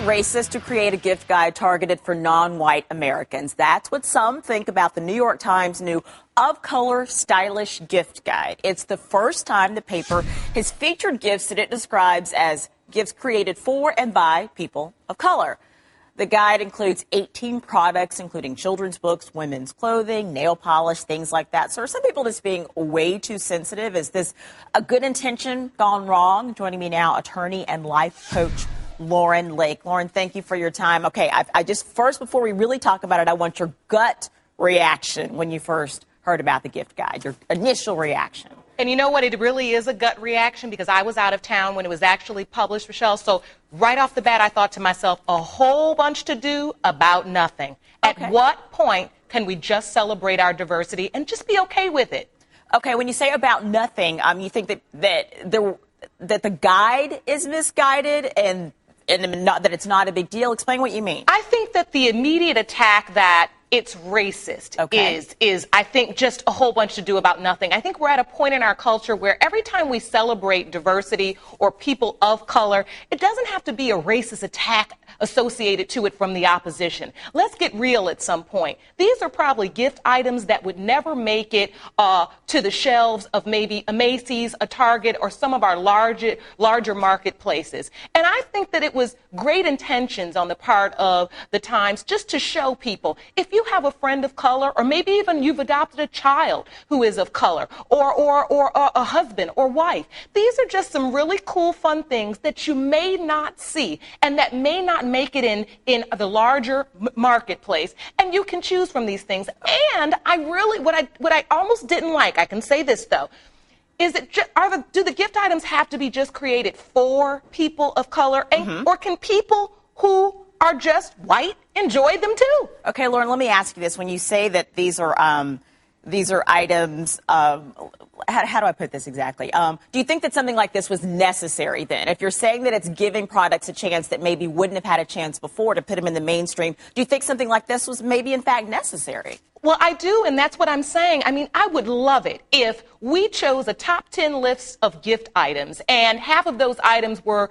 racist to create a gift guide targeted for non-white Americans. That's what some think about the New York Times' new Of Color Stylish Gift Guide. It's the first time the paper has featured gifts that it describes as gifts created for and by people of color. The guide includes 18 products, including children's books, women's clothing, nail polish, things like that. So are some people just being way too sensitive? Is this a good intention gone wrong? Joining me now, attorney and life coach Lauren Lake. Lauren, thank you for your time. Okay, I just first, before we really talk about it, I want your gut reaction when you first heard about the gift guide, your initial reaction. And you know what? It really is a gut reaction because I was out of town when it was actually published, Rochelle. So right off the bat, I thought to myself, a whole bunch to do about nothing. Okay. At what point can we just celebrate our diversity and just be okay with it? Okay, when you say about nothing, you think that the guide is misguided and not, that it's not a big deal? Explain what you mean. I think that the immediate attack that it's racist is I think just a whole bunch to do about nothing. I think we're at a point in our culture where every time we celebrate diversity or people of color, it doesn't have to be a racist attack associated to it from the opposition. Let's get real at some point. These are probably gift items that would never make it to the shelves of maybe a Macy's, a Target, or some of our larger marketplaces. And I think that it was great intentions on the part of the Times just to show people, if you have a friend of color, or maybe even you've adopted a child who is of color, or a husband or wife, these are just some really cool, fun things that you may not see and that may not make it in the larger marketplace. And you can choose from these things. And I really, what I almost didn't like, I can say this though, is it do the gift items have to be just created for people of color, and, or can people who are just white enjoy them too? Okay, Lauren, let me ask you this. When you say that these are items, how do I put this exactly? Do you think that something like this was necessary then? If you're saying that it's giving products a chance that maybe wouldn't have had a chance before to put them in the mainstream, do you think something like this was maybe in fact necessary? Well, I do, and that's what I'm saying. I mean, I would love it if we chose a top 10 list of gift items, and half of those items were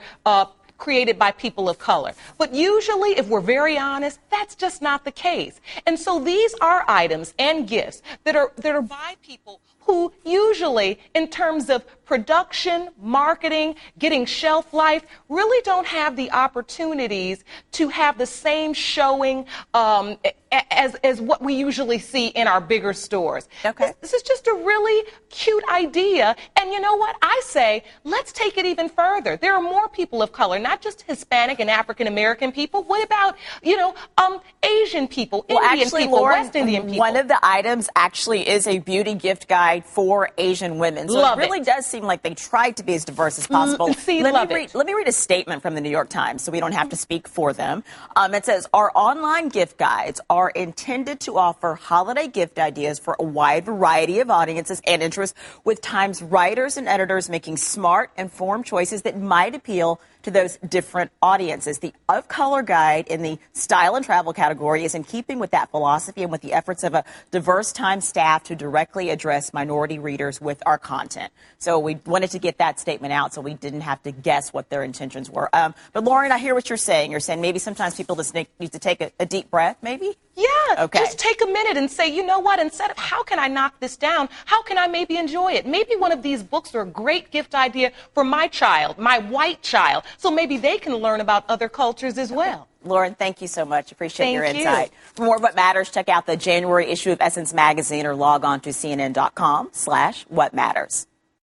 created by people of color. But usually, if we're very honest, that's just not the case. And so these are items and gifts that are by people who usually, in terms of production, marketing, getting shelf life, really don't have the opportunities to have the same showing as what we usually see in our bigger stores. Okay. This is just a really cute idea. And you know what? I say, let's take it even further. There are more people of color, not just Hispanic and African American people. What about, Asian people, Indian people, Lauren, West Indian people? One of the items actually is a beauty gift guide for Asian women. So Love it really does seem like they tried to be as diverse as possible. Let me read a statement from the New York Times so we don't have to speak for them. It says, our online gift guides are intended to offer holiday gift ideas for a wide variety of audiences and interests, with Times writers and editors making smart, informed choices that might appeal to those different audiences. The Of Color guide in the style and travel category is in keeping with that philosophy and with the efforts of a diverse Times staff to directly address minority readers with our content. So we wanted to get that statement out so we didn't have to guess what their intentions were. But Lauren, I hear what you're saying. You're saying maybe sometimes people just need to take a deep breath, maybe? Yeah, okay. Just take a minute and say, you know what, instead of how can I knock this down, how can I maybe enjoy it? Maybe one of these books are a great gift idea for my child, my white child, so maybe they can learn about other cultures as well. Lauren, thank you so much. Appreciate your Thank you. insight. For more of What Matters, check out the January issue of Essence Magazine or log on to CNN.com/whatmatters.